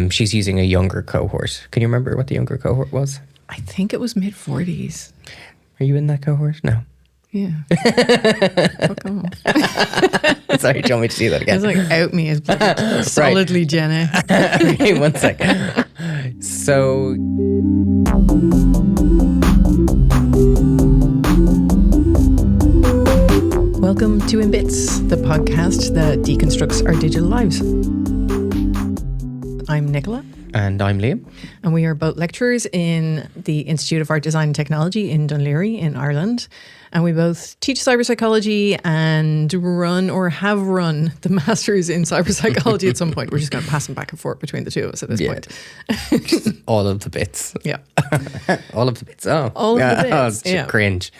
She's using a younger cohort. Can you remember what the younger cohort was? I think it was mid-40s. Are you in that cohort? No. Yeah. Fuck off. Sorry, do you want me to do that again? It's like out me as solidly Gen X. Okay, 1 second. So... Welcome to In Bits, the podcast that deconstructs our digital lives. I'm Nicola. And I'm Liam. And we are both lecturers in the Institute of Art, Design and Technology in Dún Laoghaire in Ireland. And we both teach cyberpsychology and run or have run the masters in cyberpsychology at some point. We're just going to pass them back and forth between the two of us at this point. All of the bits. Yeah. All of the bits. Oh. All of the bits. Oh, cringe.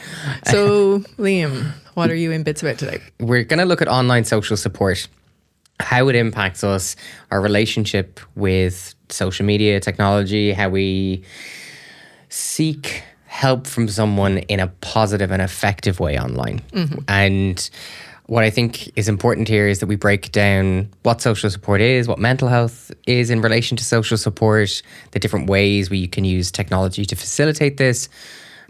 So, Liam, what are you in bits about today? We're going to look at online social support, how it impacts us, our relationship with social media, technology, how we seek help from someone in a positive and effective way online. Mm-hmm. And what I think is important here is that we break down what social support is, what mental health is in relation to social support, the different ways we can use technology to facilitate this.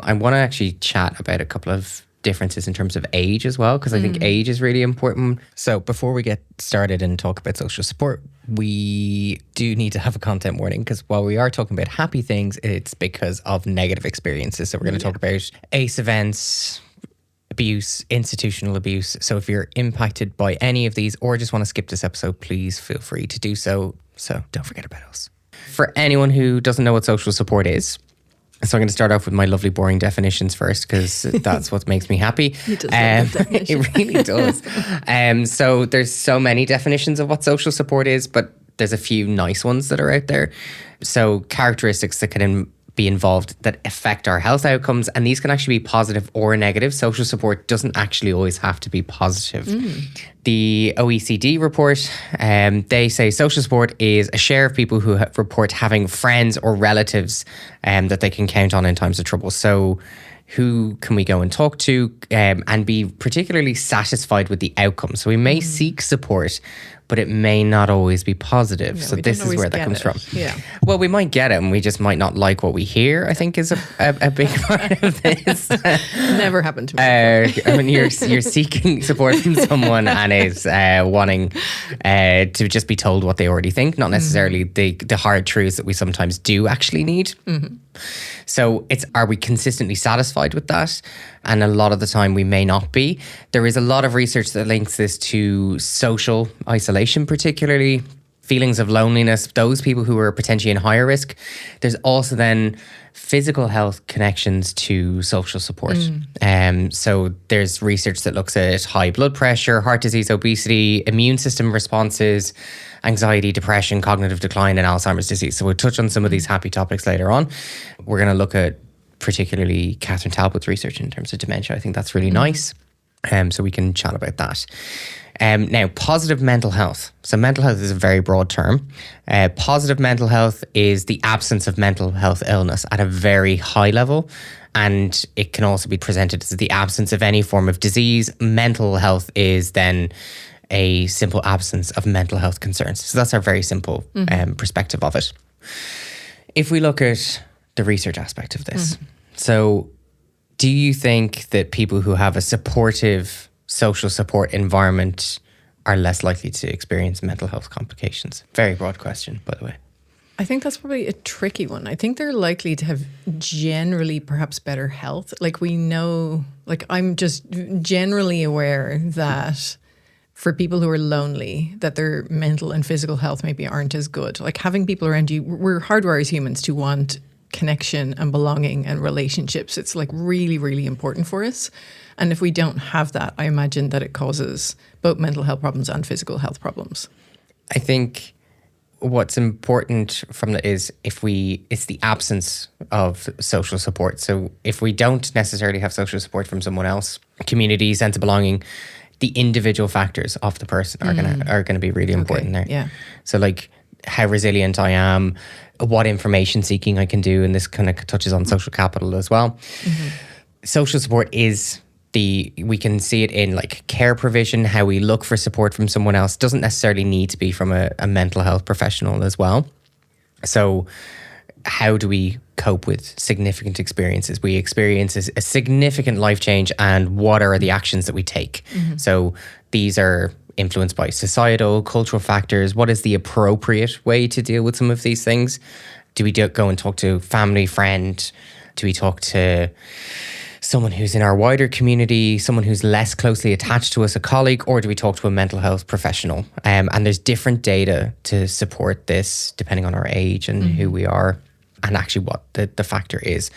I want to actually chat about a couple of differences in terms of age as well, because I think age is really important. So before we get started and talk about social support, we do need to have a content warning, because while we are talking about happy things, it's because of negative experiences. So we're going to talk about ACE events, abuse, institutional abuse. So if you're impacted by any of these or just want to skip this episode, please feel free to do so. So don't forget about us. For anyone who doesn't know what social support is, so I'm going to start off with my lovely boring definitions first, because that's what makes me happy. It really does. So there's so many definitions of what social support is, but there's a few nice ones that are out there. So characteristics that can be involved that affect our health outcomes, and these can actually be positive or negative. Social support doesn't actually always have to be positive. The OECD report, they say social support is a share of people who report having friends or relatives that they can count on in times of trouble. So who can we go and talk to and be particularly satisfied with the outcome? So we may seek support, but it may not always be positive. So this is where that comes from. Yeah. Well, we might get it and we just might not like what we hear, I think is a big part of this. Never happened to me. I mean, you're seeking support from someone and is wanting to just be told what they already think, not necessarily the hard truths that we sometimes do actually need. Mm-hmm. So are we consistently satisfied with that? And a lot of the time we may not be. There is a lot of research that links this to social isolation, particularly feelings of loneliness, those people who are potentially in higher risk. There's also then physical health connections to social support. So there's research that looks at high blood pressure, heart disease, obesity, immune system responses, anxiety, depression, cognitive decline, and Alzheimer's disease. So we'll touch on some of these happy topics later on. We're going to look at particularly Catherine Talbot's research in terms of dementia. I think that's really nice. So we can chat about that. Now, positive mental health. So mental health is a very broad term. Positive mental health is the absence of mental health illness at a very high level. And it can also be presented as the absence of any form of disease. Mental health is then a simple absence of mental health concerns. So that's our very simple perspective of it. If we look at the research aspect of this, so do you think that people who have a supportive social support environment are less likely to experience mental health complications? Very broad question, by the way. I think that's probably a tricky one. I think they're likely to have generally perhaps better health. Like we know, like I'm just generally aware that for people who are lonely, that their mental and physical health maybe aren't as good. Like having people around you, we're hardwired as humans to want connection and belonging and relationships. It's like really, really important for us. And if we don't have that, I imagine that it causes both mental health problems and physical health problems. I think what's important from that is it's the absence of social support. So if we don't necessarily have social support from someone else, community, sense of belonging, the individual factors of the person are gonna be really important there. Yeah. So like how resilient I am, what information seeking I can do, and this kind of touches on social capital as well. Social support is We can see it in like care provision, how we look for support from someone else. Doesn't necessarily need to be from a mental health professional as well. So how do we cope with significant experiences? We experience a significant life change, and what are the actions that we take? So these are influenced by societal, cultural factors. What is the appropriate way to deal with some of these things? Do we go and talk to family, friend? Do we talk to someone who's in our wider community, someone who's less closely attached to us, a colleague, or do we talk to a mental health professional? And there's different data to support this depending on our age and who we are and actually what the factor is.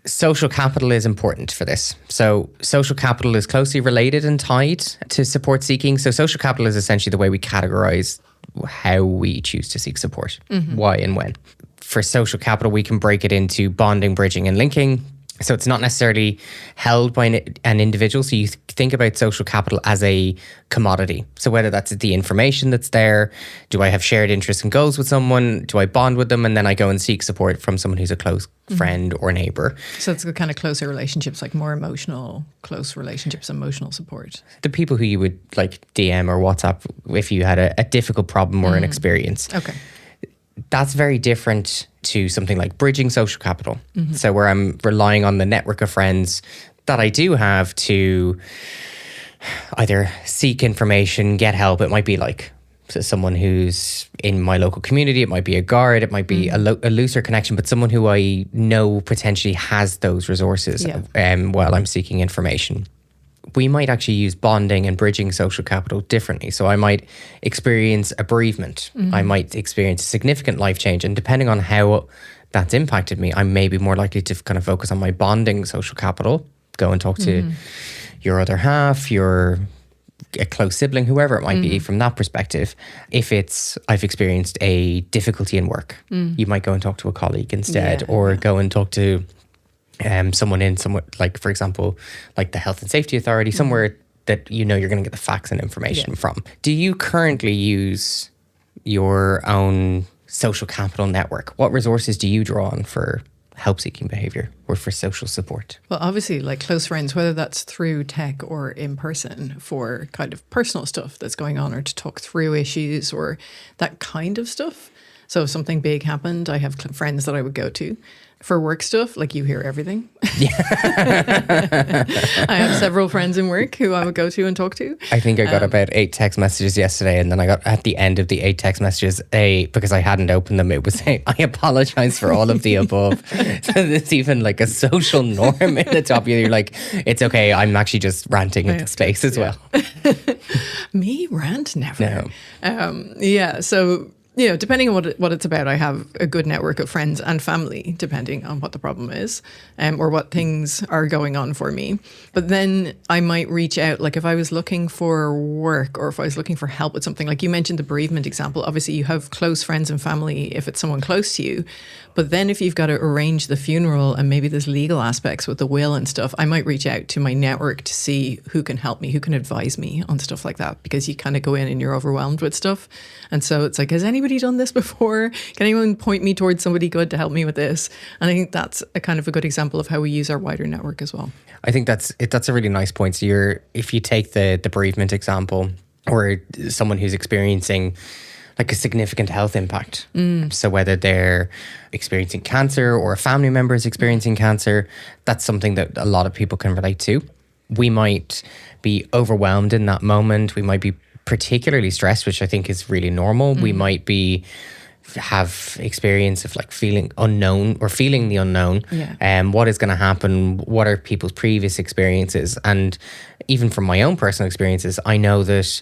Social capital is important for this. So social capital is closely related and tied to support seeking. So social capital is essentially the way we categorize how we choose to seek support, why and when. For social capital, we can break it into bonding, bridging, and linking. So it's not necessarily held by an individual. So you think about social capital as a commodity. So whether that's the information that's there, do I have shared interests and goals with someone? Do I bond with them? And then I go and seek support from someone who's a close friend or neighbor. So it's the kind of closer relationships, like more emotional, close relationships, emotional support. The people who you would like DM or WhatsApp if you had a difficult problem or an experience. Okay. That's very different to something like bridging social capital. So where I'm relying on the network of friends that I do have to either seek information, get help. It might be like someone who's in my local community. It might be a guard. It might be a looser connection, but someone who I know potentially has those resources while I'm seeking information. We might actually use bonding and bridging social capital differently. So I might experience a bereavement. I might experience a significant life change. And depending on how that's impacted me, I may be more likely to kind of focus on my bonding social capital, go and talk to your other half, a close sibling, whoever it might be from that perspective. If I've experienced a difficulty in work, you might go and talk to a colleague instead, or go and talk to someone in somewhere, like for example, like the Health and Safety Authority, somewhere that you know you're going to get the facts and information from. Do you currently use your own social capital network? What resources do you draw on for help-seeking behaviour or for social support? Well, obviously, like close friends, whether that's through tech or in person for kind of personal stuff that's going on, or to talk through issues or that kind of stuff. So if something big happened, I have friends that I would go to. For work stuff, like you hear everything. I have several friends in work who I would go to and talk to. I think I got about 8 text messages yesterday, and then I got at the end of the 8 text messages, because I hadn't opened them, it was saying, I apologize for all of the above. So there's even like a social norm in the top of you. You're like, it's okay, I'm actually just ranting into space as well. Me rant? Never. No. So you know, depending on what it's about, I have a good network of friends and family, depending on what the problem is, or what things are going on for me. But then I might reach out, like if I was looking for work or if I was looking for help with something, like you mentioned the bereavement example. Obviously, you have close friends and family if it's someone close to you. But then if you've got to arrange the funeral and maybe there's legal aspects with the will and stuff, I might reach out to my network to see who can help me, who can advise me on stuff like that, because you kind of go in and you're overwhelmed with stuff. And so it's like, has anybody done this before? Can anyone point me towards somebody good to help me with this? And I think that's a kind of a good example of how we use our wider network as well. I think that's a really nice point. So if you take the bereavement example, or someone who's experiencing like a significant health impact. So whether they're experiencing cancer or a family member is experiencing cancer, that's something that a lot of people can relate to. We might be overwhelmed in that moment. We might be particularly stressed, which I think is really normal. We might have experience of like feeling unknown or feeling the unknown. What is going to happen? What are people's previous experiences? And even from my own personal experiences, I know that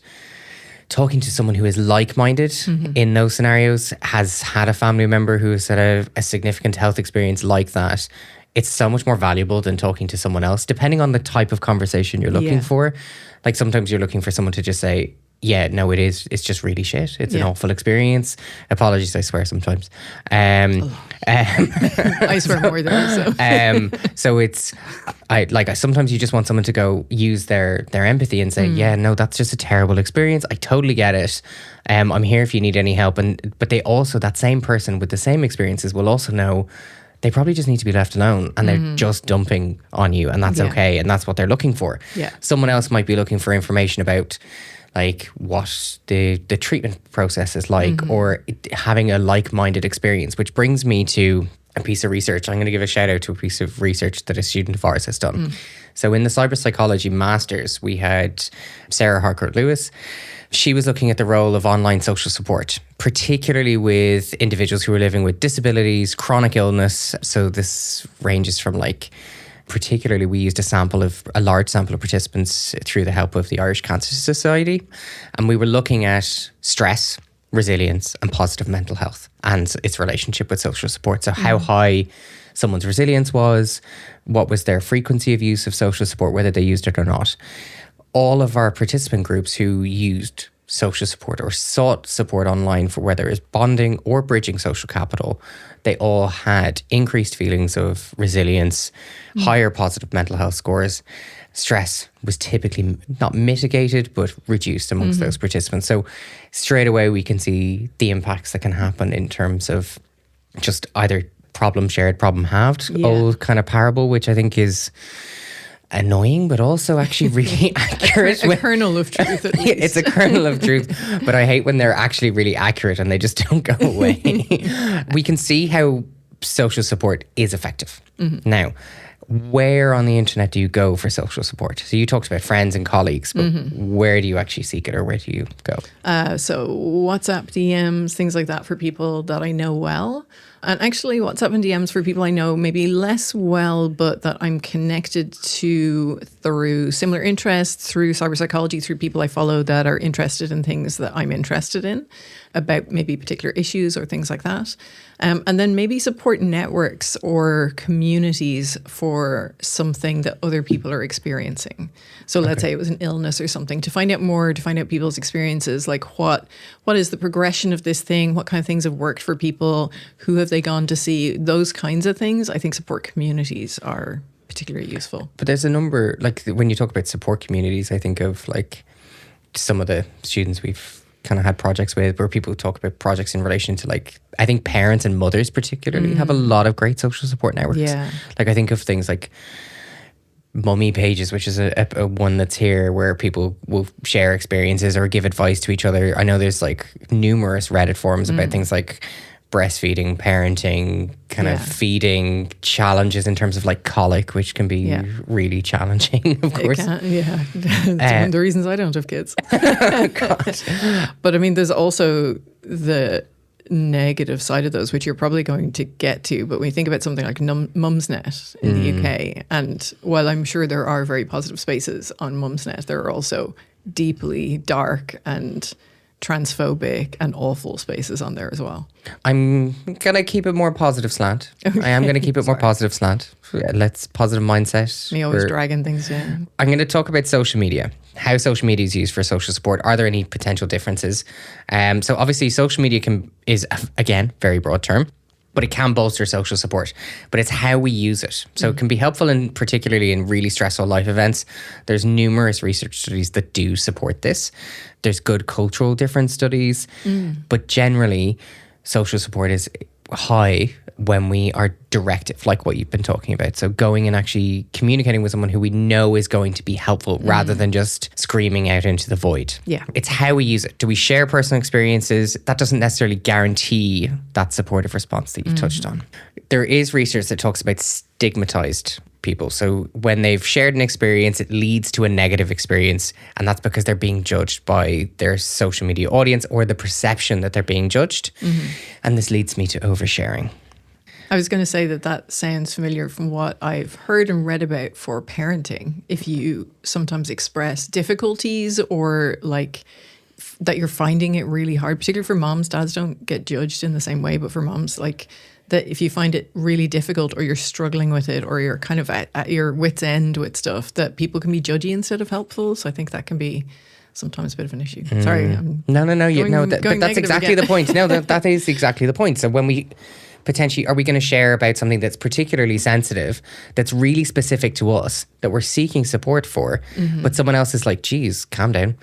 talking to someone who is like-minded in those scenarios, has had a family member who has had a significant health experience like that, it's so much more valuable than talking to someone else, depending on the type of conversation you're looking for. Like sometimes you're looking for someone to just say, yeah, no, it's just really shit. It's an awful experience. Apologies, I swear sometimes. I swear more than so. So it's, sometimes you just want someone to go use their empathy and say, yeah, no, that's just a terrible experience. I totally get it. I'm here if you need any help. But they also, that same person with the same experiences will also know they probably just need to be left alone, and they're just dumping on you, and that's okay, and that's what they're looking for. Yeah. Someone else might be looking for information about like what the treatment process is like, or having a like-minded experience, which brings me to a piece of research. I'm going to give a shout out to a piece of research that a student of ours has done. So in the cyberpsychology masters, we had Sarah Harcourt Lewis. She was looking at the role of online social support, particularly with individuals who are living with disabilities, chronic illness. So this ranges from like, particularly we used a large sample of participants through the help of the Irish Cancer Society. And we were looking at stress, resilience and positive mental health and its relationship with social support. So how high someone's resilience was, what was their frequency of use of social support, whether they used it or not. All of our participant groups who used social support or sought support online for whether it's bonding or bridging social capital, they all had increased feelings of resilience, higher positive mental health scores. Stress was typically not mitigated, but reduced amongst those participants. So straight away, we can see the impacts that can happen in terms of just either problem shared, problem halved, old kind of parable, which I think is annoying, but also actually really accurate. A kernel of truth, at least. It's a kernel of truth, but I hate when they're actually really accurate and they just don't go away. We can see how social support is effective. Now, where on the internet do you go for social support? So you talked about friends and colleagues, but where do you actually seek it, or where do you go? So WhatsApp DMs, things like that for people that I know well. And actually WhatsApp and DMs for people I know maybe less well, but that I'm connected to through similar interests, through cyberpsychology, through people I follow that are interested in things that I'm interested in, about maybe particular issues or things like that. And then maybe support networks or communities for something that other people are experiencing. So let's say it was an illness or something, to find out more, to find out people's experiences, like what is the progression of this thing? What kind of things have worked for people? Who have they gone to see? Those kinds of things. I think support communities are particularly useful. But there's a number, like when you talk about support communities, I think of like some of the students we've kind of had projects with where people talk about projects in relation to, like, I think parents and mothers particularly have a lot of great social support networks. Yeah. Like I think of things like Mummy Pages, which is a one that's here where people will share experiences or give advice to each other. I know there's like numerous Reddit forums about things like breastfeeding, parenting, kind of feeding challenges in terms of like colic, which can be really challenging, of course. It's one of the reasons I don't have kids. God. But I mean, there's also the negative side of those, which you're probably going to get to. But when you think about something like Mumsnet in the UK, and while I'm sure there are very positive spaces on Mumsnet, there are also deeply dark and transphobic and awful spaces on there as well. I'm going to keep it more positive slant. I am going to keep it more positive slant. Let's positive mindset. Me always dragging things down. I'm going to talk about social media, how social media is used for social support. Are there any potential differences? So obviously social media is, again, very broad term, but it can bolster social support. But it's how we use it. So it can be helpful particularly in really stressful life events. There's numerous research studies that do support this. There's good cultural difference studies. But generally, social support is high when we are directive, like what you've been talking about. So going and actually communicating with someone who we know is going to be helpful rather than just screaming out into the void. Yeah. It's how we use it. Do we share personal experiences? That doesn't necessarily guarantee that supportive response that you've touched on. There is research that talks about stigmatized people. So when they've shared an experience, it leads to a negative experience. And that's because they're being judged by their social media audience or the perception that they're being judged. And this leads me to oversharing. I was going to say that sounds familiar from what I've heard and read about for parenting. If you sometimes express difficulties or like that you're finding it really hard, particularly for moms, dads don't get judged in the same way, but for moms, like that if you find it really difficult or you're struggling with it or you're kind of at your wit's end with stuff, that people can be judgy instead of helpful. So I think that can be sometimes a bit of an issue. Sorry. No. That's exactly the point. No, that is exactly the point. So when potentially, are we going to share about something that's particularly sensitive, that's really specific to us, that we're seeking support for, but someone else is like, geez, calm down.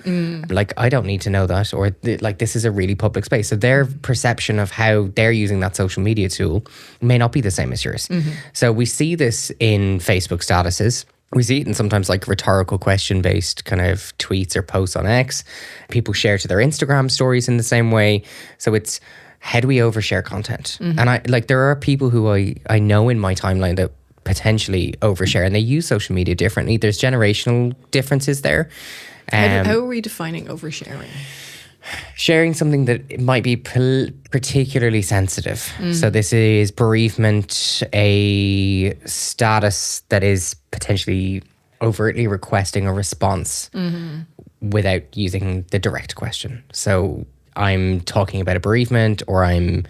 Like, I don't need to know that. Or like, this is a really public space. So their perception of how they're using that social media tool may not be the same as yours. So we see this in Facebook statuses. We see it in sometimes like rhetorical question based kind of tweets or posts on X. People share to their Instagram stories in the same way. So it's, how do we overshare content? And I like, there are people who I know in my timeline that potentially overshare, and they use social media differently. There's generational differences there. How are we defining oversharing? Sharing something that it might be particularly sensitive. So this is bereavement, a status that is potentially overtly requesting a response without using the direct question. So I'm talking about a bereavement, or I'm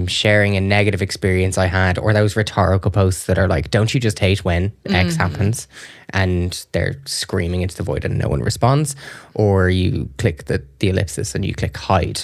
sharing a negative experience I had, or those rhetorical posts that are like, don't you just hate when X happens? And they're screaming into the void and no one responds. Or you click the ellipsis and you click hide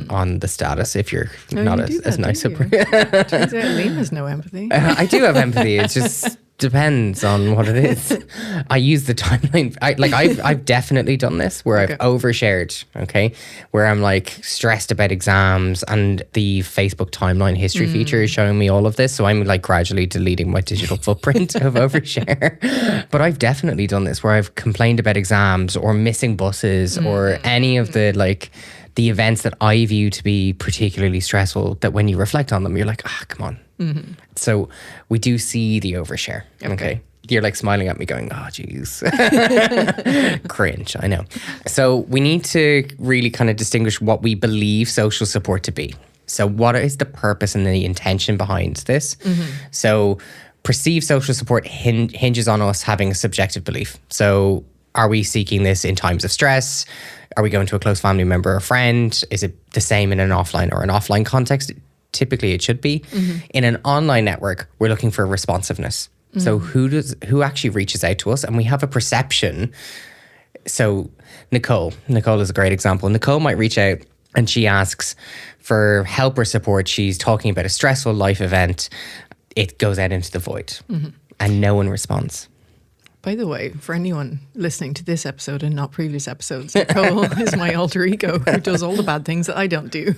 on the status if you're not as nice. Turns out Liam has no empathy. I do have empathy. It just depends on what it is. I use the timeline. I've definitely done this where I've overshared, okay? Where I'm like stressed about exams, and the Facebook timeline history feature is showing me all of this. So I'm like gradually deleting my digital footprint of overshare. But I've definitely done this where I've complained about exams or missing buses or any of the like the events that I view to be particularly stressful, that when you reflect on them, you're like, come on. So we do see the overshare. Okay. You're like smiling at me going, oh, geez. Cringe, I know. So we need to really kind of distinguish what we believe social support to be. So what is the purpose and the intention behind this? So perceived social support hinges on us having a subjective belief. So are we seeking this in times of stress? Are we going to a close family member or friend? Is it the same in an offline or an offline context? Typically it should be. In an online network, we're looking for responsiveness. So who actually reaches out to us? And we have a perception. So Nicole is a great example. Nicole might reach out and she asks for help or support. She's talking about a stressful life event. It goes out into the void and no one responds. By the way, for anyone listening to this episode and not previous episodes, Nicole is my alter ego who does all the bad things that I don't do.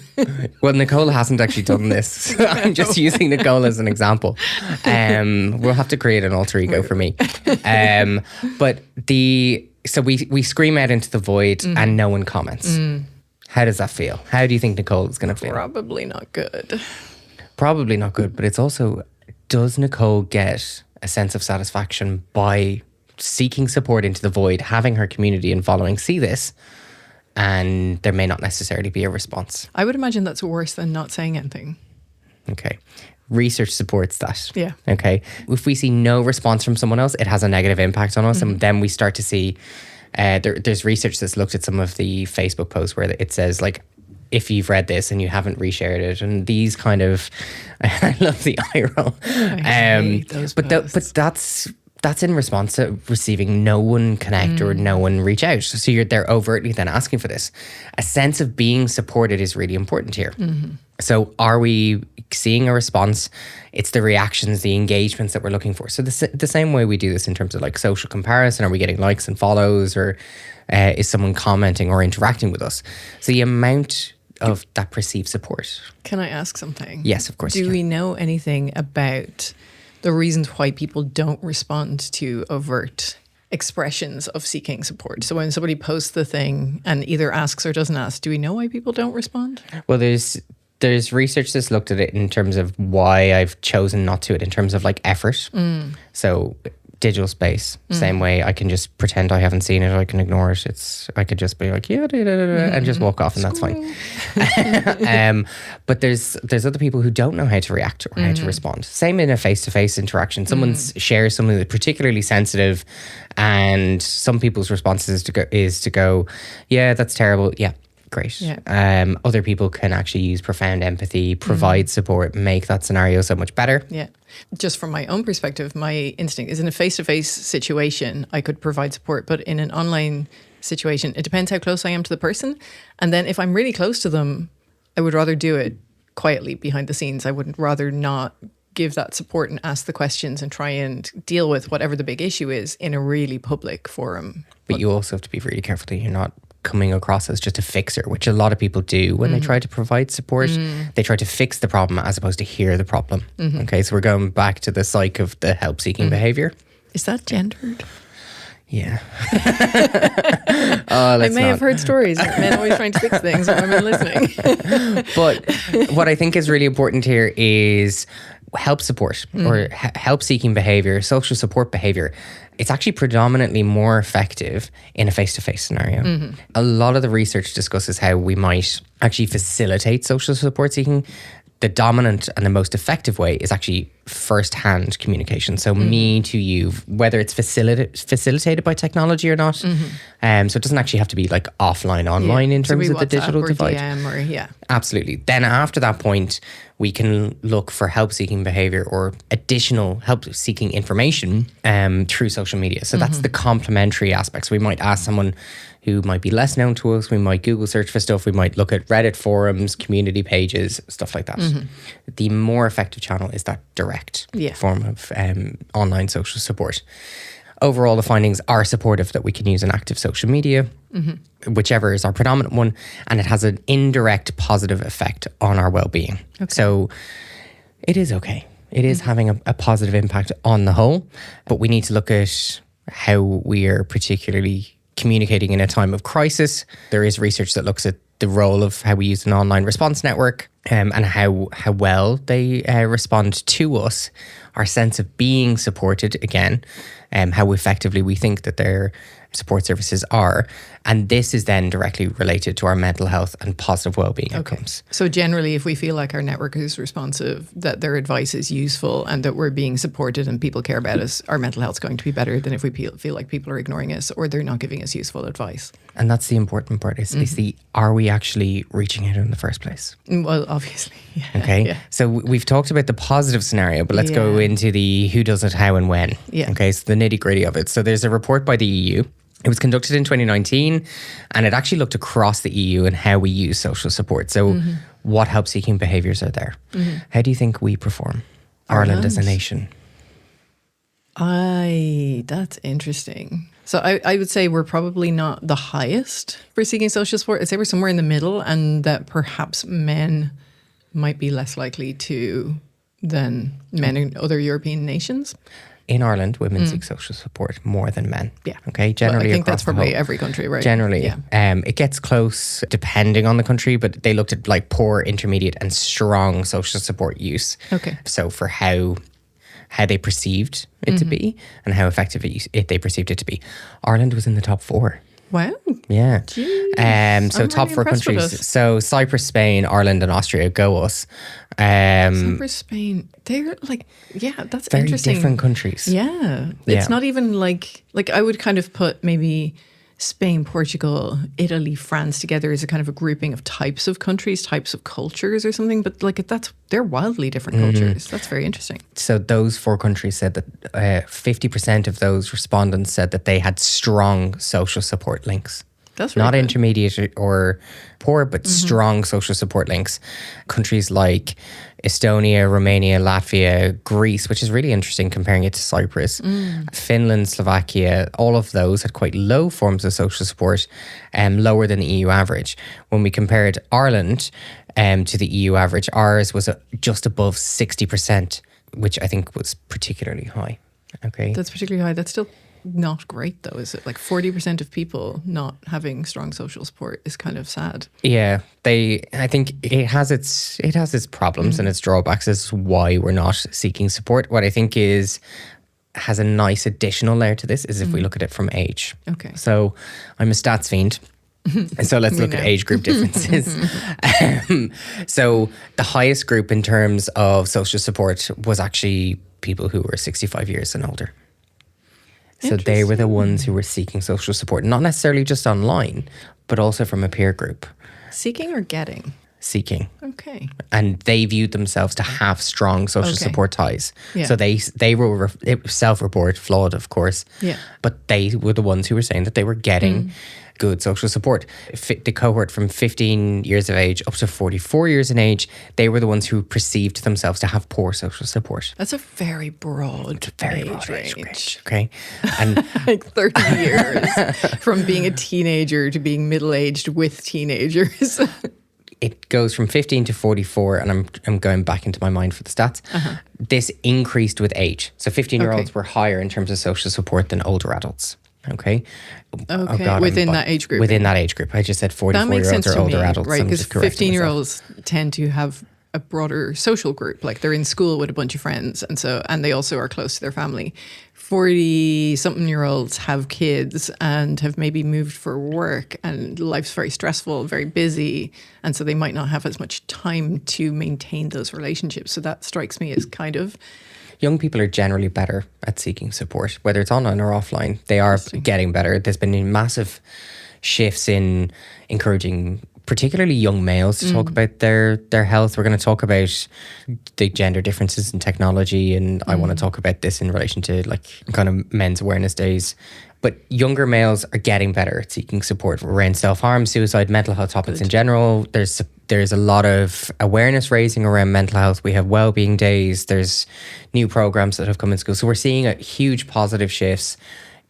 Well, Nicole hasn't actually done this. I'm just using Nicole as an example. We'll have to create an alter ego for me. But so we scream out into the void and no one comments. How does that feel? How do you think Nicole is going to feel? Probably not good. Probably not good, but it's also, does Nicole get a sense of satisfaction by seeking support into the void, having her community and following see this, and there may not necessarily be a response? I would imagine that's worse than not saying anything. Okay. Research supports that. Yeah. Okay. If we see no response from someone else, it has a negative impact on us. And then we start to see, there's research that's looked at some of the Facebook posts where it says like, if you've read this and you haven't reshared it, and these kind of, I love the eye roll. But that's in response to receiving no one connect or no one reach out. So they're overtly then asking for this. A sense of being supported is really important here. So are we seeing a response? It's the reactions, the engagements that we're looking for. So the same way we do this in terms of like social comparison, are we getting likes and follows, or is someone commenting or interacting with us? So the amount of that perceived support. Can I ask something? Yes, of course. Do we know anything about the reasons why people don't respond to overt expressions of seeking support? So when somebody posts the thing and either asks or doesn't ask, do we know why people don't respond? Well, there's research that's looked at it in terms of why I've chosen not to, in terms of like effort. So digital space, same way I can just pretend I haven't seen it, I can ignore it. I could just be like, and just walk off, and that's fine. But there's other people who don't know how to react or how to respond. Same in a face-to-face interaction. Someone shares something that's particularly sensitive, and some people's responses is to go, yeah, that's terrible. Yeah. Great. Yeah. Other people can actually use profound empathy, provide support, make that scenario so much better. Yeah. Just from my own perspective, my instinct is in a face-to-face situation, I could provide support, but in an online situation, it depends how close I am to the person. And then if I'm really close to them, I would rather do it quietly behind the scenes. I wouldn't rather not give that support and ask the questions and try and deal with whatever the big issue is in a really public forum. But you also have to be really careful that you're not coming across as just a fixer, which a lot of people do when they try to provide support. They try to fix the problem as opposed to hear the problem. Okay, so we're going back to the psyche of the help-seeking behavior. Is that gendered? Yeah. I may have heard stories of men always trying to fix things and women listening. But what I think is really important here is help support or help seeking behavior, social support behavior. It's actually predominantly more effective in a face-to-face scenario. A lot of the research discusses how we might actually facilitate social support seeking. The dominant and the most effective way is actually first-hand communication. So me to you, whether it's facilitated by technology or not. So it doesn't actually have to be like offline, online in terms of the digital divide. DM Absolutely. Then after that point, we can look for help-seeking behavior or additional help-seeking information through social media. So that's the complementary aspects. We might ask someone who might be less known to us. We might Google search for stuff. We might look at Reddit forums, community pages, stuff like that. The more effective channel is that direct form of online social support. Overall, the findings are supportive that we can use an active social media, whichever is our predominant one, and it has an indirect positive effect on our well-being. So it is okay. It is having a positive impact on the whole, but we need to look at how we are particularly communicating in a time of crisis. There is research that looks at the role of how we use an online response network and how well they respond to us, our sense of being supported again, how effectively we think that their support services are. And this is then directly related to our mental health and positive well-being outcomes. So generally, if we feel like our network is responsive, that their advice is useful and that we're being supported and people care about us, our mental health is going to be better than if we feel like people are ignoring us or they're not giving us useful advice. And that's the important part is the, are we actually reaching out in the first place? Well, obviously. Yeah, okay. Yeah. So we've talked about the positive scenario, but let's go into the who does it, how and when. Yeah. Okay. So the nitty gritty of it. So there's a report by the EU. It was conducted in 2019 and it actually looked across the EU and how we use social support. So what help-seeking behaviours are there? How do you think we perform? Ireland as a nation. That's interesting. So I would say we're probably not the highest for seeking social support. I'd say we're somewhere in the middle and that perhaps men might be less likely to than men in other European nations. In Ireland, women seek social support more than men. Yeah. Okay. Generally, I think across that's probably the whole, every country, right? Generally, Yeah. It gets close depending on the country, but they looked at like poor, intermediate, and strong social support use. Okay. So for how they perceived it to be and how effective they perceived it to be, Ireland was in the top 4. Wow. Yeah. Jeez. So I'm top really 4 impressed with countries. us. So Cyprus, Spain, Ireland, and Austria. Go us. Cyprus, Spain, they're like, that's Very interesting. different countries. Yeah. Yeah. It's not even like I would kind of put maybe Spain, Portugal, Italy, France together as a kind of a grouping of types of countries, types of cultures or something. But like they're wildly different cultures. That's very interesting. So those 4 countries said that 50% of those respondents said that they had strong social support links. That's really Not good. intermediate or poor, but strong social support links. Countries like Estonia, Romania, Latvia, Greece, which is really interesting comparing it to Cyprus, Finland, Slovakia, all of those had quite low forms of social support, lower than the EU average. When we compared Ireland to the EU average, ours was just above 60%, which I think was particularly high. Okay. That's particularly high. That's still not great though, is it? Like 40% of people not having strong social support is kind of sad. Yeah, I think it has its problems and its drawbacks. This is why we're not seeking support. What I think has a nice additional layer to this is if we look at it from age. Okay. So I'm a stats fiend. So let's look at age group differences. So the highest group in terms of social support was actually people who were 65 years and older. So they were the ones who were seeking social support, not necessarily just online, but also from a peer group. Seeking or getting? seeking. Okay. And they viewed themselves to have strong social support ties. Yeah. So they were it was self-report, flawed, of course. Yeah. But they were the ones who were saying that they were getting good social support. The cohort from 15 years of age up to 44 years in age, they were the ones who perceived themselves to have poor social support. That's a very broad age range. Okay. And Like 30 years from being a teenager to being middle-aged with teenagers. it goes from 15 to 44, and I'm going back into my mind for the stats. This increased with age. So 15-year-olds were higher in terms of social support than older adults. Okay. Okay. Within that age group. Within that age group. I just said 44-year-olds or older adults. Right, I'm because just correcting myself. 15-year-olds tend to have a broader social group. Like they're in school with a bunch of friends, and they also are close to their family. 40-something-year-olds have kids and have maybe moved for work, and life's very stressful, very busy, and so they might not have as much time to maintain those relationships. So that strikes me as kind of... Young people are generally better at seeking support, whether it's online or offline. They are getting better. There's been massive shifts in encouraging particularly young males to talk about their health. We're going to talk about the gender differences in technology, and I want to talk about this in relation to like kind of men's awareness days. But younger males are getting better at seeking support around self-harm, suicide, mental health topics in general. There's a lot of awareness raising around mental health. We have wellbeing days. There's new programs that have come in school. So we're seeing a huge positive shifts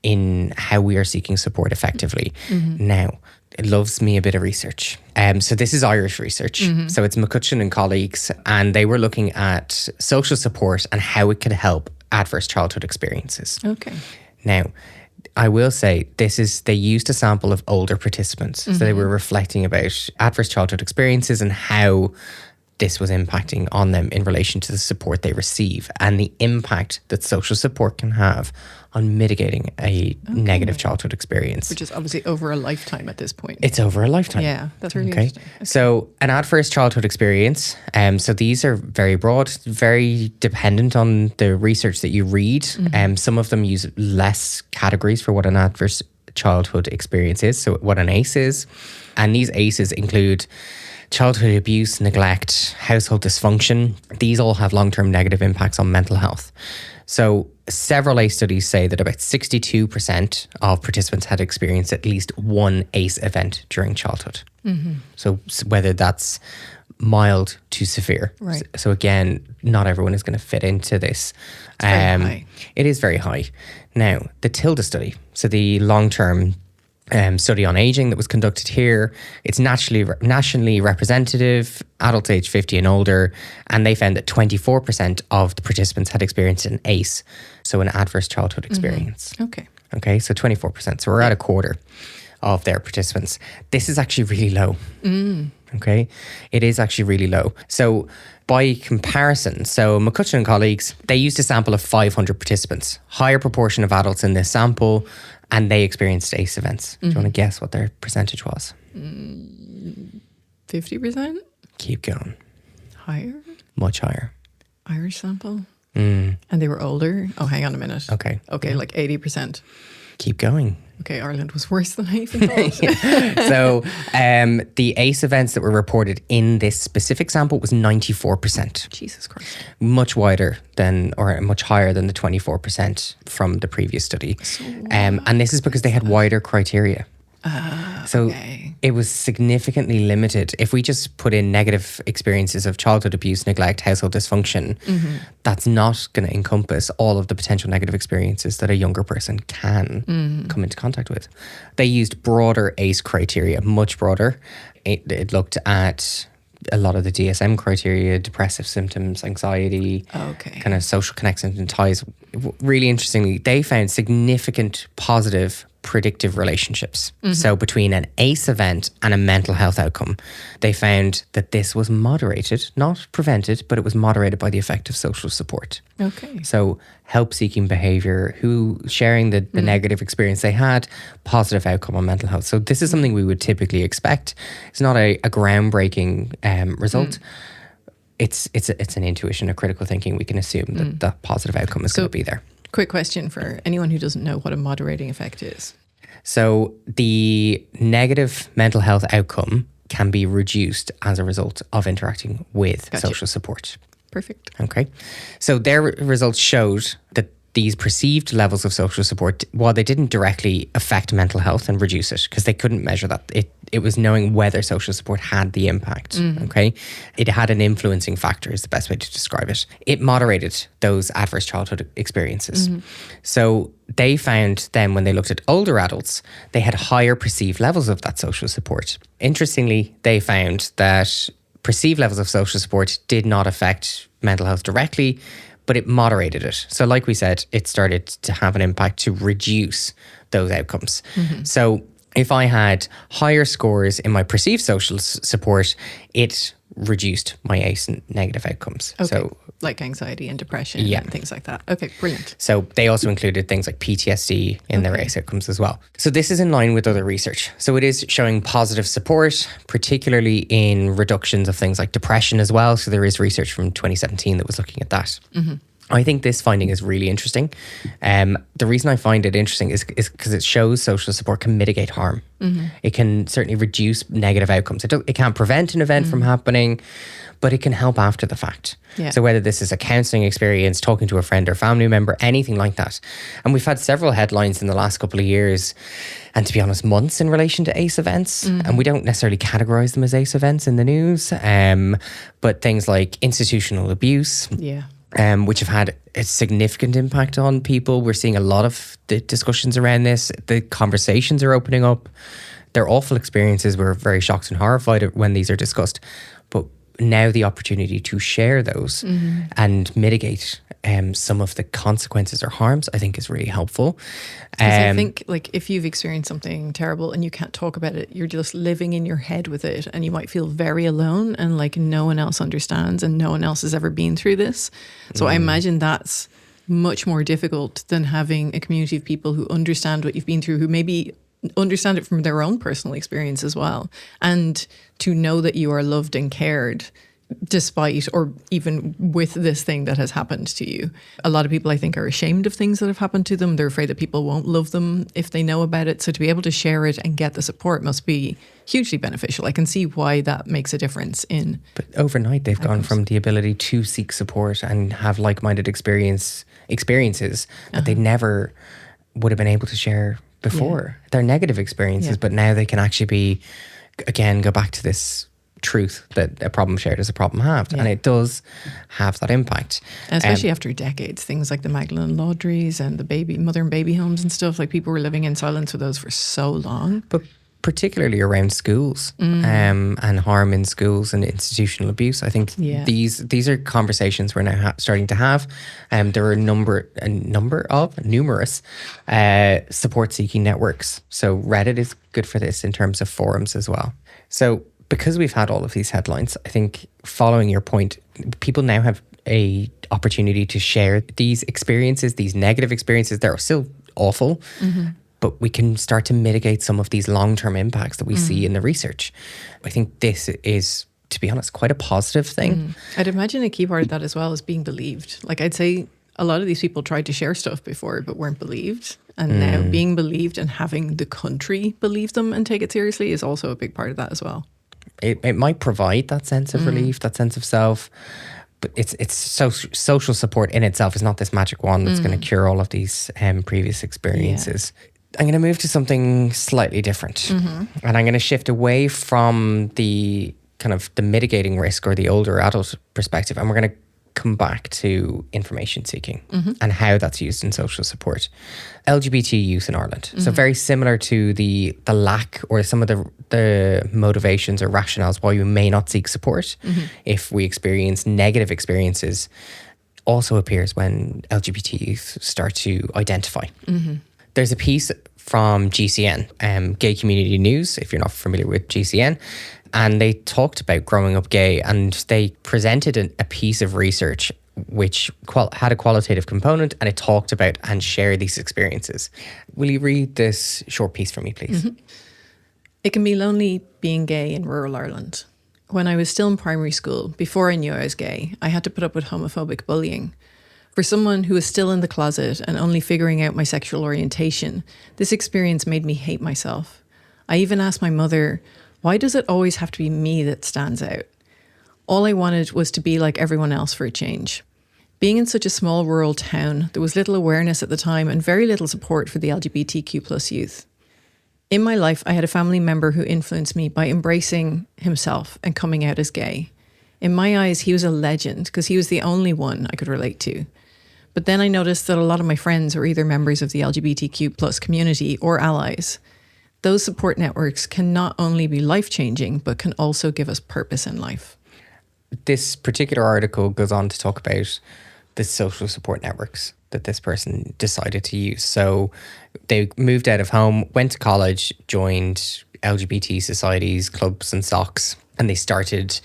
in how we are seeking support effectively. Now, it loves me a bit of research. So this is Irish research. So it's McCutcheon and colleagues, and they were looking at social support and how it could help adverse childhood experiences. Okay. Now, I will say they used a sample of older participants. So they were reflecting about adverse childhood experiences and how this was impacting on them in relation to the support they receive and the impact that social support can have on mitigating a negative childhood experience. Which is obviously over a lifetime at this point. It's over a lifetime. Yeah, that's really interesting. Okay. So an adverse childhood experience, so these are very broad, very dependent on the research that you read. Some of them use less categories for what an adverse childhood experience is, so what an ACE is. And these ACEs include childhood abuse, neglect, household dysfunction. These all have long-term negative impacts on mental health. So several ACE studies say that about 62% of participants had experienced at least one ACE event during childhood. So whether that's mild to severe. Right. So again, not everyone is going to fit into this. It's very high. It is very high. Now, the TILDA study, so the long-term study on aging that was conducted here. It's nationally representative, adults age 50 and older, and they found that 24% of the participants had experienced an ACE, so an adverse childhood experience. Okay, so 24%. So we're at a quarter of their participants. This is actually really low. Okay, it is actually really low. So by comparison, so McCutcheon and colleagues, they used a sample of 500 participants, higher proportion of adults in this sample, and they experienced ACE events. Do you want to guess what their percentage was? 50%? Keep going. Higher? Much higher. Irish sample? And they were older? Oh, hang on a minute. Okay. Okay, like 80%. Keep going. Okay, Ireland was worse than I even thought. So the ACE events that were reported in this specific sample was 94%. Jesus Christ. Much wider than, or much higher than the 24% from the previous study. And this is because they had wider criteria. So it was significantly limited. If we just put in negative experiences of childhood abuse, neglect, household dysfunction, that's not going to encompass all of the potential negative experiences that a younger person can come into contact with. They used broader ACE criteria, much broader. It looked at a lot of the DSM criteria, depressive symptoms, anxiety, kind of social connections and ties. Really interestingly, they found significant positive predictive relationships. So between an ACE event and a mental health outcome, they found that this was moderated, not prevented, but it was moderated by the effect of social support. Okay. So help-seeking behaviour, sharing the negative experience they had, positive outcome on mental health. So this is something we would typically expect. It's not a groundbreaking result. It's an intuition, a critical thinking. We can assume that the positive outcome is going to be there. Quick question for anyone who doesn't know what a moderating effect is. So the negative mental health outcome can be reduced as a result of interacting with Gotcha. social support. Perfect. Okay. So their results showed that these perceived levels of social support, while they didn't directly affect mental health and reduce it, because they couldn't measure that, it was knowing whether social support had the impact. Okay. It had an influencing factor, is the best way to describe it. It moderated those adverse childhood experiences. So they found then, when they looked at older adults, they had higher perceived levels of that social support. Interestingly, they found that perceived levels of social support did not affect mental health directly, but it moderated it. So like we said, it started to have an impact to reduce those outcomes. So if I had higher scores in my perceived social support, it reduced my ACE negative outcomes. Okay. So like anxiety and depression Yeah. and things like that. Okay, brilliant. So they also included things like PTSD in their ACE outcomes as well. So this is in line with other research. So it is showing positive support, particularly in reductions of things like depression as well. So there is research from 2017 that was looking at that. I think this finding is really interesting. The reason I find it interesting is because it shows social support can mitigate harm. It can certainly reduce negative outcomes. It can't prevent an event from happening, but it can help after the fact. Yeah. So whether this is a counselling experience, talking to a friend or family member, anything like that. And we've had several headlines in the last couple of years, and to be honest, months in relation to ACE events. And we don't necessarily categorise them as ACE events in the news, but things like institutional abuse, Yeah. which have had a significant impact on people. We're seeing a lot of the discussions around this. The conversations are opening up. They're awful experiences. We're very shocked and horrified when these are discussed. But now the opportunity to share those and mitigate some of the consequences or harms, I think, is really helpful. 'Cause I think, like, if you've experienced something terrible and you can't talk about it, you're just living in your head with it, and you might feel very alone, and like no one else understands and no one else has ever been through this. So I imagine that's much more difficult than having a community of people who understand what you've been through, who maybe understand it from their own personal experience as well, and to know that you are loved and cared despite or even with this thing that has happened to you. A lot of people, I think, are ashamed of things that have happened to them. They're afraid that people won't love them if they know about it. So to be able to share it and get the support must be hugely beneficial. I can see why that makes a difference in. But overnight, they've gone from the ability to seek support and have like-minded experiences that they never would have been able to share before. They're negative experiences, but now they can actually go back to this truth that a problem shared is a problem halved, and it does have that impact. And especially after decades, things like the Magdalene Laundries and the mother and baby homes and stuff, like people were living in silence with those for so long. But particularly around schools and harm in schools and institutional abuse, I think these are conversations we're now starting to have. There are numerous support-seeking networks. So Reddit is good for this in terms of forums as well. So because we've had all of these headlines, I think, following your point, people now have a opportunity to share these experiences, these negative experiences. They're still awful, but we can start to mitigate some of these long-term impacts that we see in the research. I think this is, to be honest, quite a positive thing. I'd imagine a key part of that as well is being believed. Like, I'd say a lot of these people tried to share stuff before but weren't believed. And now being believed and having the country believe them and take it seriously is also a big part of that as well. It might provide that sense of relief, that sense of self, but social support in itself is not this magic wand that's going to cure all of these previous experiences. I'm going to move to something slightly different, and I'm going to shift away from the kind of the mitigating risk or the older adult perspective, and we're going to come back to information seeking and how that's used in social support. LGBT youth in Ireland. So very similar to the lack or some of the motivations or rationales why we may not seek support if we experience negative experiences also appears when LGBT youth start to identify. There's a piece from GCN, Gay Community News, if you're not familiar with GCN, and they talked about growing up gay, and they presented a piece of research which had a qualitative component, and it talked about and shared these experiences. Will you read this short piece for me, please? It can be lonely being gay in rural Ireland. When I was still in primary school, before I knew I was gay, I had to put up with homophobic bullying. For someone who was still in the closet and only figuring out my sexual orientation, this experience made me hate myself. I even asked my mother, Why does it always have to be me that stands out? All I wanted was to be like everyone else for a change. Being in such a small rural town, there was little awareness at the time and very little support for the LGBTQ plus youth. In my life, I had a family member who influenced me by embracing himself and coming out as gay. In my eyes, he was a legend because he was the only one I could relate to. But then I noticed that a lot of my friends were either members of the LGBTQ plus community or allies. Those support networks can not only be life-changing, but can also give us purpose in life. This particular article goes on to talk about the social support networks that this person decided to use. So they moved out of home, went to college, joined LGBT societies, clubs and SOCs, and they started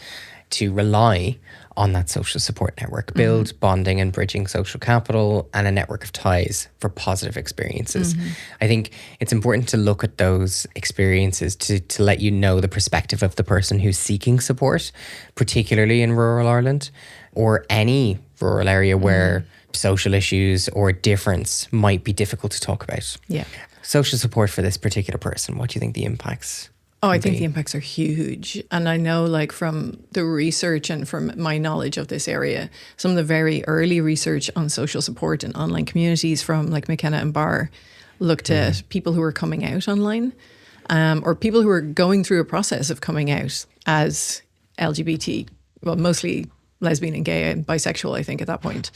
to rely on that social support network, build bonding and bridging social capital and a network of ties for positive experiences. I think it's important to look at those experiences to let you know the perspective of the person who's seeking support, particularly in rural Ireland or any rural area where social issues or difference might be difficult to talk about. Yeah. Social support for this particular person, what do you think the impacts? Oh, I think the impacts are huge. And I know, like, from the research and from my knowledge of this area, some of the very early research on social support and online communities from like McKenna and Barr looked at people who were coming out online or people who were going through a process of coming out as LGBT, well, mostly lesbian and gay and bisexual, I think, at that point.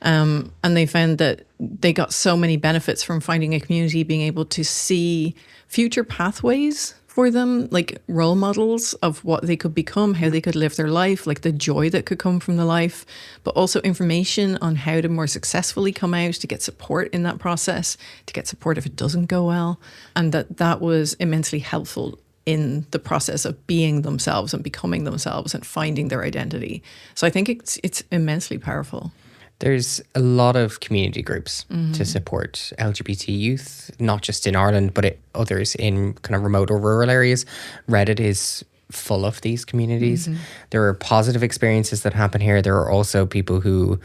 And they found that they got so many benefits from finding a community, being able to see future pathways for them, like role models of what they could become, how they could live their life, like the joy that could come from the life, but also information on how to more successfully come out, to get support in that process, to get support if it doesn't go well. And that was immensely helpful in the process of being themselves and becoming themselves and finding their identity. So I think it's immensely powerful. There's a lot of community groups to support LGBT youth, not just in Ireland, but others in kind of remote or rural areas. Reddit is full of these communities. There are positive experiences that happen here. There are also people who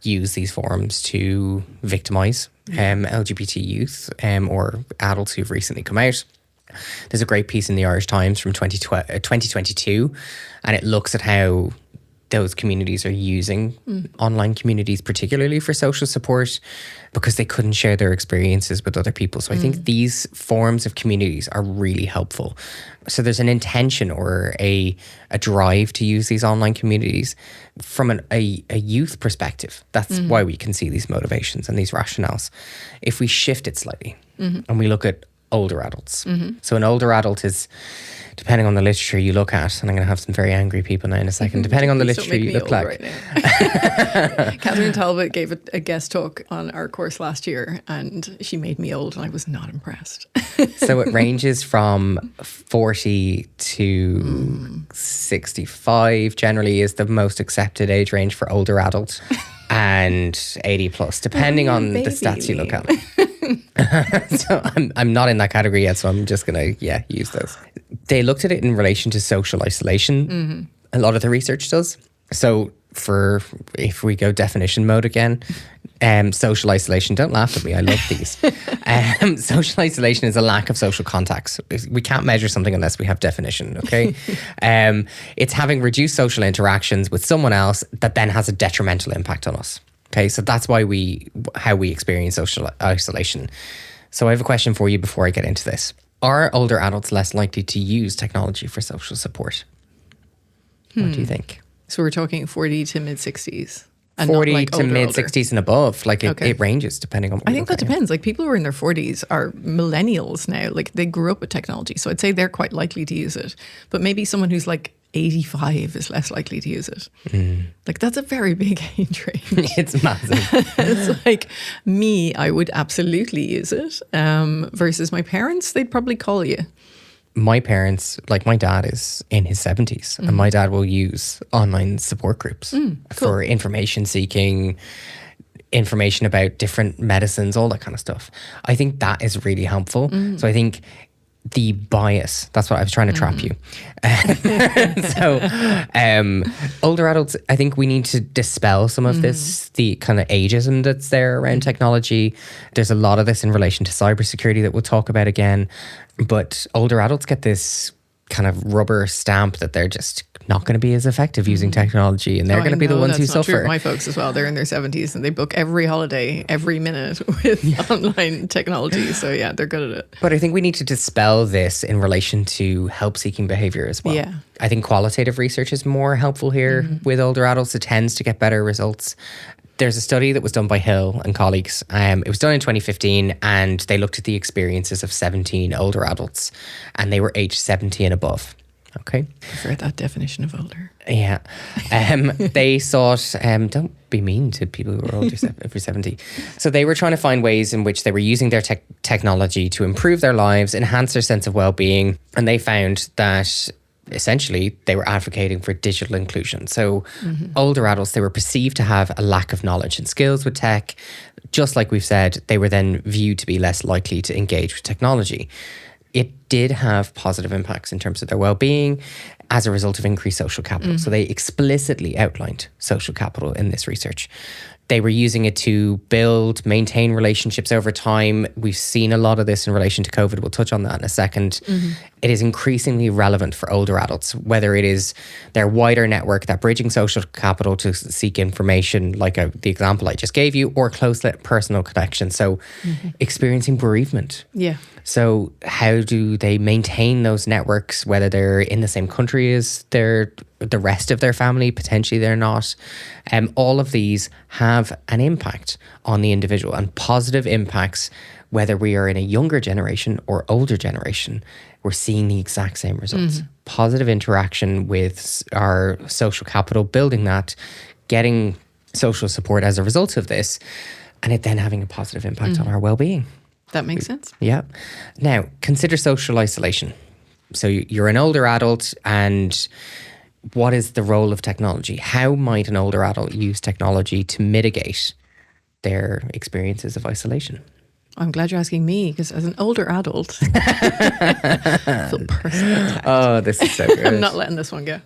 use these forums to victimize LGBT youth or adults who've recently come out. There's a great piece in the Irish Times from 2022, and it looks at how those communities are using online communities, particularly for social support, because they couldn't share their experiences with other people. So I think these forms of communities are really helpful. So there's an intention or a drive to use these online communities from a youth perspective. That's why we can see these motivations and these rationales. If we shift it slightly and we look at older adults. So an older adult is, depending on the literature you look at, and I'm going to have some very angry people now in a second, depending on the literature you look like. Right now. Catherine Talbot gave a guest talk on our course last year and she made me old and I was not impressed. So it ranges from 40 to 65 generally is the most accepted age range for older adults, and 80 plus, depending on the stats you look at. So I'm not in that category yet, so I'm just going to, use those. They looked at it in relation to social isolation. A lot of the research does. So if we go definition mode again, social isolation, don't laugh at me, I love these. Social isolation is a lack of social contacts. We can't measure something unless we have definition, okay? It's having reduced social interactions with someone else that then has a detrimental impact on us. Okay, so that's how we experience social isolation. So I have a question for you before I get into this. Are older adults less likely to use technology for social support? What do you think? So we're talking 40 to mid-60s. 40 to mid-60s and above. Like it ranges depending on what I think that depends. Like people who are in their 40s are millennials now. Like they grew up with technology. So I'd say they're quite likely to use it. But maybe someone who's like 85 is less likely to use it. Like that's a very big age range. It's massive. It's like me, I would absolutely use it. Versus my parents, they'd probably call you. My parents, like my dad is in his 70s and my dad will use online support groups for information seeking, information about different medicines, all that kind of stuff. I think that is really helpful. So I think the bias, that's what I was trying to trap you. So older adults, I think we need to dispel some of this, the kind of ageism that's there around technology. There's a lot of this in relation to cybersecurity that we'll talk about again. But older adults get this kind of rubber stamp that they're just not going to be as effective using technology, and they're going to be the ones who that's not true suffer. of my folks as well. They're in their 70s and they book every holiday, every minute with online technology. So yeah, they're good at it. But I think we need to dispel this in relation to help-seeking behavior as well. Yeah. I think qualitative research is more helpful here with older adults. It tends to get better results. There's a study that was done by Hill and colleagues. It was done in 2015, and they looked at the experiences of 17 older adults, and they were aged 70 and above. Okay. Prefer that definition of older. Yeah. They thought, don't be mean to people who are older, over 70. So they were trying to find ways in which they were using their technology to improve their lives, enhance their sense of well-being. And they found that essentially they were advocating for digital inclusion. So older adults, they were perceived to have a lack of knowledge and skills with tech. Just like we've said, they were then viewed to be less likely to engage with technology. It did have positive impacts in terms of their well-being as a result of increased social capital. So they explicitly outlined social capital in this research. They were using it to build, maintain relationships over time. We've seen a lot of this in relation to COVID. We'll touch on that in a second. It is increasingly relevant for older adults, whether it is their wider network, that bridging social capital to seek information, like the example I just gave you, or close personal connection. So experiencing bereavement. Yeah. So how do they maintain those networks, whether they're in the same country as the rest of their family? Potentially they're not. All of these have an impact on the individual, and positive impacts, whether we are in a younger generation or older generation. We're seeing the exact same results. Positive interaction with our social capital, building that, getting social support as a result of this, and it then having a positive impact on our well-being. That makes sense. Yeah. Now, consider social isolation. So you're an older adult, and what is the role of technology? How might an older adult use technology to mitigate their experiences of isolation? I'm glad you're asking me, because as an older adult, I feel personally attacked. Oh, this is so good. I'm not letting this one go.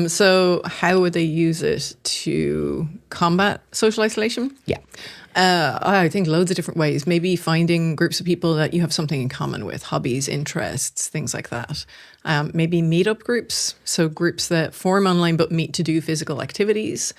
So how would they use it to combat social isolation? Yeah. I think loads of different ways. Maybe finding groups of people that you have something in common with, hobbies, interests, things like that. Maybe meetup groups, so groups that form online but meet to do physical activities.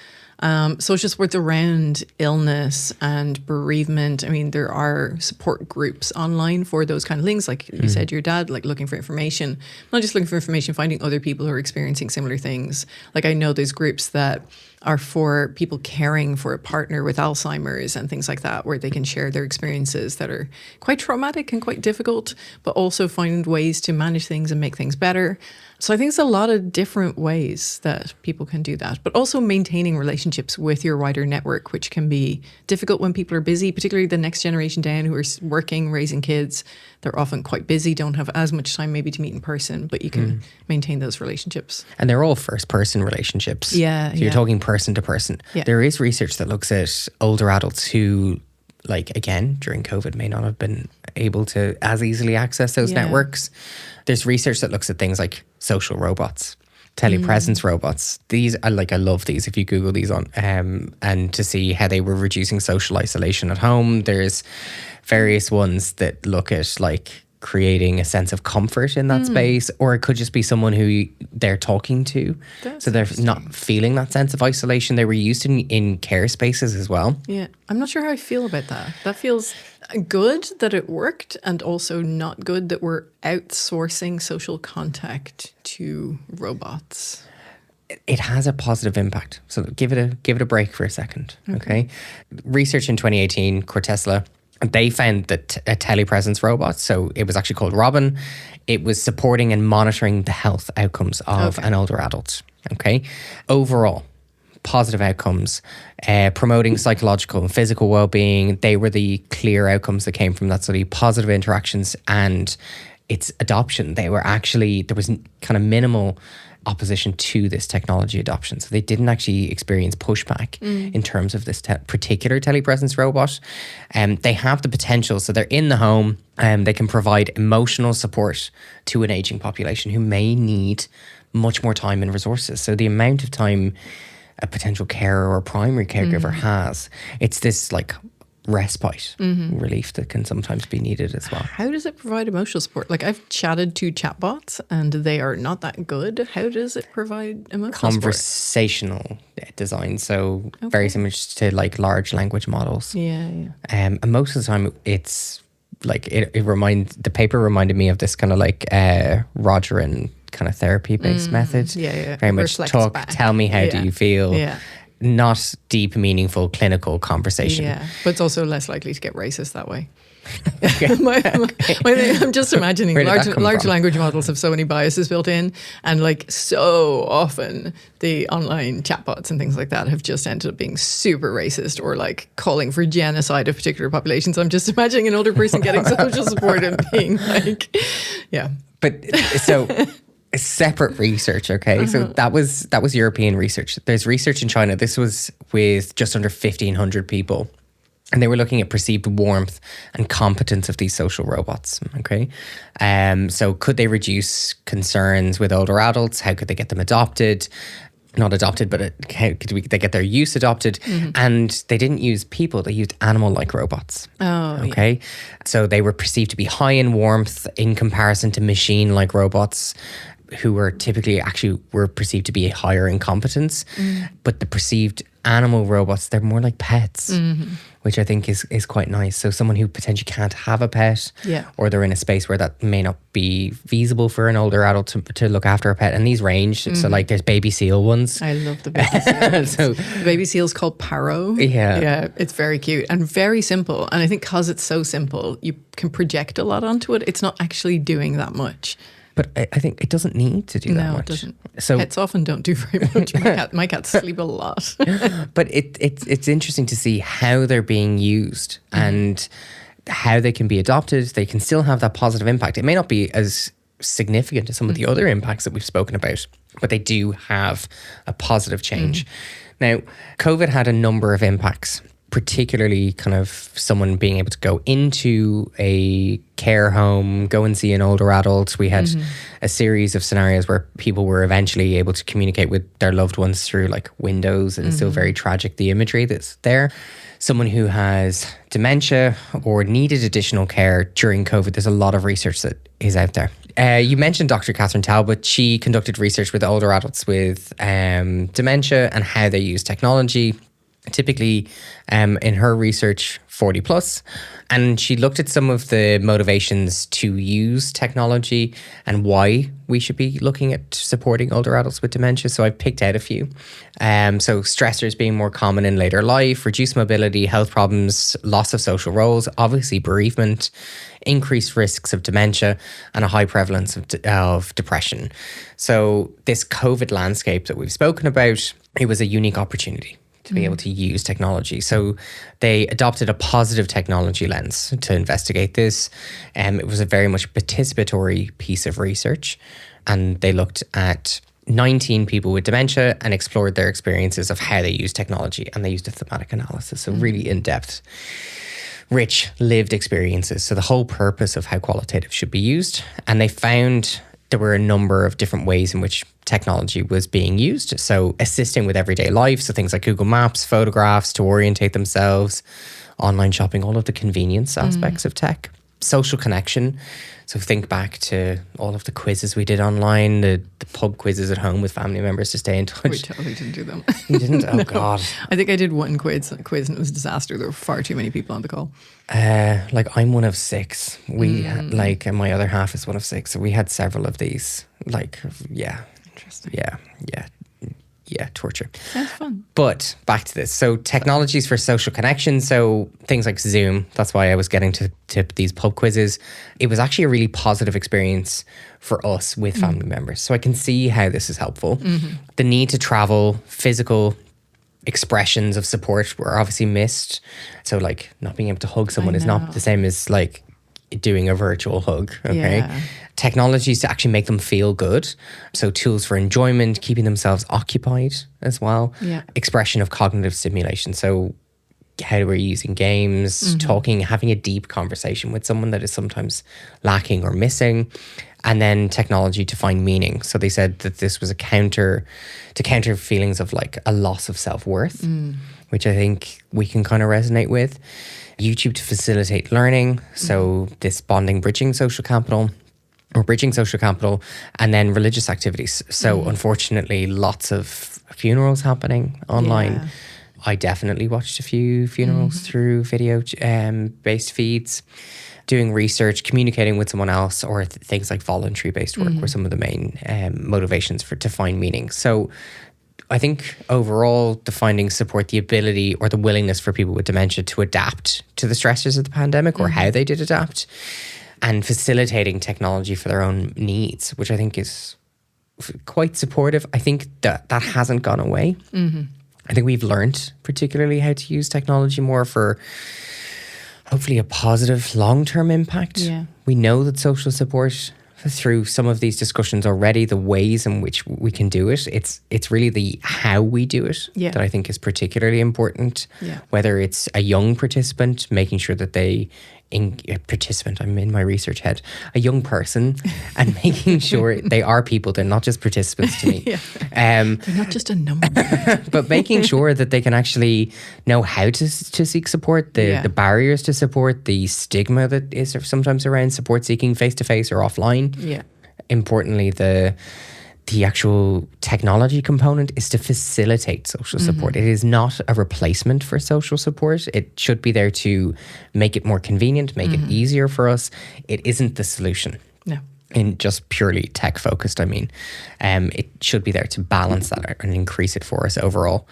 Social supports around illness and bereavement. I mean, there are support groups online for those kind of things. Like you said, your dad, like looking for information, not just looking for information, finding other people who are experiencing similar things. Like I know there's groups that are for people caring for a partner with Alzheimer's and things like that, where they can share their experiences that are quite traumatic and quite difficult, but also find ways to manage things and make things better. So I think it's a lot of different ways that people can do that, but also maintaining relationships with your wider network, which can be difficult when people are busy, particularly the next generation down who are working, raising kids. They're often quite busy, don't have as much time maybe to meet in person, but you can maintain those relationships. And they're all first-person relationships. Yeah, So you're talking person to person. Yeah. There is research that looks at older adults who, like, again, during COVID, may not have been able to as easily access those networks. There's research that looks at things like social robots, telepresence robots. These are I love these. If you Google these on and to see how they were reducing social isolation at home. There's various ones that look at like creating a sense of comfort in that space, or it could just be someone who they're talking to. That's so they're not feeling that sense of isolation. They were used in care spaces as well. Yeah, I'm not sure how I feel about that. That feels good that it worked, and also not good that we're outsourcing social contact to robots. It has a positive impact. So give it a break for a second. Okay. Research in 2018, Cortesla, they found that a telepresence robot, so it was actually called Robin, it was supporting and monitoring the health outcomes of an older adult. Okay. Overall, positive outcomes, promoting psychological and physical well-being. They were the clear outcomes that came from that study. Positive interactions and its adoption. There was kind of minimal opposition to this technology adoption. So they didn't actually experience pushback in terms of this particular telepresence robot. They have the potential, so they're in the home and they can provide emotional support to an aging population who may need much more time and resources. So the amount of time a potential carer or primary caregiver has, it's this like respite, relief that can sometimes be needed as well. How does it provide emotional support? Like, I've chatted to chatbots and they are not that good. How does it provide emotional support? Conversational design, so very similar to like large language models. Yeah. And most of the time it's like the paper reminded me of this kind of like Roger and kind of therapy based method. Yeah. Very much Reflects talk, back. tell me how do you feel. Yeah. Not deep, meaningful clinical conversation. Yeah, but it's also less likely to get racist that way. I'm just imagining Where did that come large from? language models have so many biases built in, and like so often the online chatbots and things like that have just ended up being super racist or like calling for genocide of particular populations. I'm just imagining an older person getting social support and being like, yeah. But so separate research, okay? So that was European research. There's research in China. This was with just under 1,500 people. And they were looking at perceived warmth and competence of these social robots, okay? So could they reduce concerns with older adults? How could they get them adopted? Not adopted, but how could they get their use adopted? And they didn't use people, they used animal-like robots. Oh, okay. So they were perceived to be high in warmth in comparison to machine-like robots who were typically were perceived to be higher in competence. But the perceived animal robots, they're more like pets, which I think is quite nice. So someone who potentially can't have a pet, or they're in a space where that may not be feasible for an older adult to look after a pet. And these range, so like there's baby seal ones. I love the baby seal. So the baby seal is called Paro. Yeah, it's very cute and very simple. And I think because it's so simple, you can project a lot onto it. It's not actually doing that much. But I think it doesn't need to do that much. No, it doesn't. So pets often don't do very much. My cats sleep a lot. But it's interesting to see how they're being used and how they can be adopted. They can still have that positive impact. It may not be as significant as some of the other impacts that we've spoken about, but they do have a positive change. Now, COVID had a number of impacts, particularly kind of someone being able to go into a care home, go and see an older adult. We had a series of scenarios where people were eventually able to communicate with their loved ones through like windows, and it's still very tragic, the imagery that's there. Someone who has dementia or needed additional care during COVID, there's a lot of research that is out there. You mentioned Dr. Catherine Talbot. She conducted research with older adults with dementia and how they use technology. Typically, in her research, 40 plus. And she looked at some of the motivations to use technology and why we should be looking at supporting older adults with dementia. So I've picked out a few. So stressors being more common in later life, reduced mobility, health problems, loss of social roles, obviously bereavement, increased risks of dementia, and a high prevalence of depression. So this COVID landscape that we've spoken about, it was a unique opportunity to be able to use technology. So they adopted a positive technology lens to investigate this. It was a very much participatory piece of research. And they looked at 19 people with dementia and explored their experiences of how they use technology. And they used a thematic analysis, so really in-depth, rich lived experiences. So the whole purpose of how qualitative should be used. And they found there were a number of different ways in which technology was being used. So assisting with everyday life, so things like Google Maps, photographs to orientate themselves, online shopping, all of the convenience aspects of tech. Social connection. So think back to all of the quizzes we did online, the pub quizzes at home with family members to stay in touch. We totally didn't do them. You didn't? Oh, God. I think I did one quiz and it was a disaster. There were far too many people on the call. Like I'm one of 6. We and my other half is one of 6. So we had several of these. Like, yeah. Interesting. Yeah, torture. Sounds fun. But back to this. So technologies for social connection. So things like Zoom. That's why I was getting to these pub quizzes. It was actually a really positive experience for us with family members. So I can see how this is helpful. The need to travel, physical expressions of support were obviously missed. So like not being able to hug someone is not the same as like doing a virtual hug. Okay. Yeah. Technologies to actually make them feel good. So tools for enjoyment, keeping themselves occupied as well. Yeah. Expression of cognitive stimulation. So how we're using games, talking, having a deep conversation with someone that is sometimes lacking or missing. And then technology to find meaning. So they said that this was a counter feelings of like a loss of self-worth, which I think we can kind of resonate with. YouTube to facilitate learning. So this bridging social capital, and then religious activities. So unfortunately, lots of funerals happening online. Yeah. I definitely watched a few funerals through video based feeds. Doing research, communicating with someone else, or things like voluntary based work were some of the main motivations to find meaning. So I think overall, the findings support the ability or the willingness for people with dementia to adapt to the stresses of the pandemic, or how they did adapt, and facilitating technology for their own needs, which I think is quite supportive. I think that hasn't gone away. I think we've learned particularly how to use technology more for hopefully a positive long-term impact. Yeah. We know that social support, through some of these discussions already, the ways in which we can do it, it's really the how we do it that I think is particularly important. Yeah. Whether it's a young participant, making sure that I'm in my research head, a young person, and making sure they are people, they're not just participants to me. They're not just a number. But making sure that they can actually know how to seek support, the barriers to support, the stigma that is sometimes around support seeking face-to-face or offline. Yeah. Importantly, the actual technology component is to facilitate social support. It is not a replacement for social support. It should be there to make it more convenient, make it easier for us. It isn't the solution. No. In just purely tech focused, I mean. It should be there to balance that out and increase it for us overall.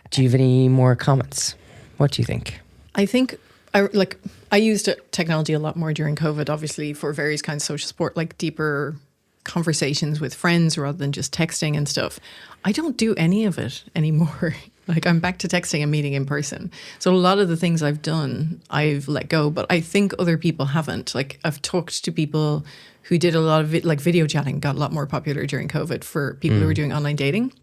Do you have any more comments? What do you think? I think I used technology a lot more during COVID, obviously, for various kinds of social support, like deeper conversations with friends rather than just texting and stuff. I don't do any of it anymore. Like, I'm back to texting and meeting in person. So a lot of the things I've done, I've let go, but I think other people haven't. Like, I've talked to people who did a lot of video chatting, got a lot more popular during COVID for people who were doing online dating.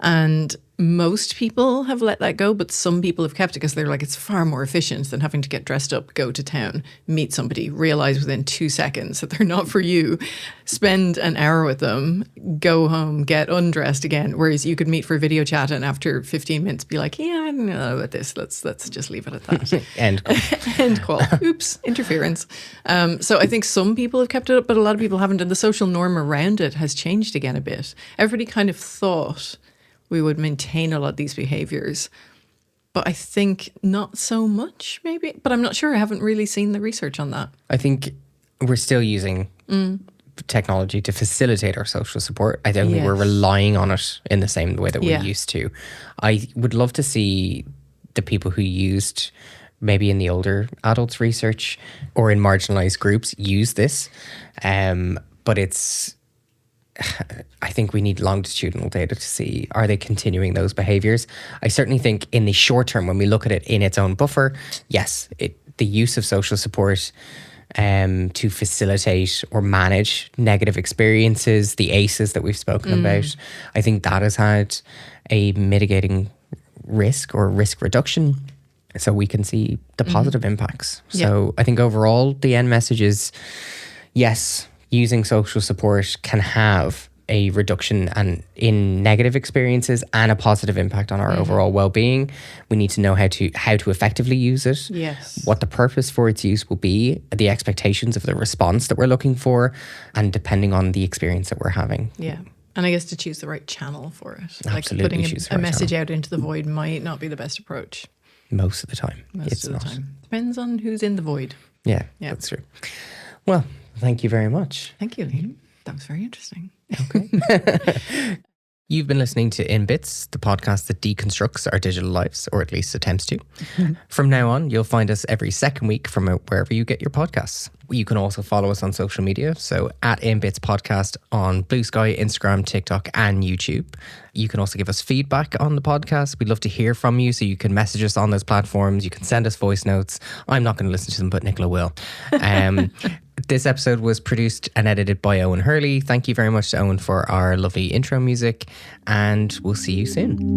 And most people have let that go, but some people have kept it because they're like, it's far more efficient than having to get dressed up, go to town, meet somebody, realize within 2 seconds that they're not for you, spend an hour with them, go home, get undressed again. Whereas you could meet for video chat and after 15 minutes be like, yeah, I don't know about this. Let's just leave it at that. End call. End call. Oops, interference. So I think some people have kept it up, but a lot of people haven't. And the social norm around it has changed again a bit. Everybody kind of thought we would maintain a lot of these behaviors. But I think not so much, maybe. But I'm not sure. I haven't really seen the research on that. I think we're still using technology to facilitate our social support. I don't think we're relying on it in the same way that we used to. I would love to see the people who used, maybe in the older adults research or in marginalized groups, use this. But I think we need longitudinal data to see, are they continuing those behaviors? I certainly think in the short term, when we look at it in its own buffer, yes, the use of social support to facilitate or manage negative experiences, the ACEs that we've spoken about, I think that has had a mitigating risk or risk reduction. So we can see the positive impacts. So I think overall, the end message is, yes, using social support can have a reduction in negative experiences and a positive impact on our overall well-being. We need to know how to effectively use it. Yes. What the purpose for its use will be, the expectations of the response that we're looking for, and depending on the experience that we're having. Yeah. And I guess to choose the right channel for it. Absolutely, like putting choose the a right message channel. out into the void might not be the best approach. Most of the time. Most of the time. Depends on who's in the void. Yeah, Yeah. that's true. Well, thank you very much. Thank you, Liam. That was very interesting. Okay. You've been listening to In Bits, the podcast that deconstructs our digital lives, or at least attempts to. From now on, you'll find us every second week from wherever you get your podcasts. You can also follow us on social media, so at In Bits Podcast on Blue Sky, Instagram, TikTok, and YouTube. You can also give us feedback on the podcast. We'd love to hear from you, so you can message us on those platforms. You can send us voice notes. I'm not going to listen to them, but Nicola will. This episode was produced and edited by Owen Hurley. Thank you very much to Owen for our lovely intro music, and we'll see you soon.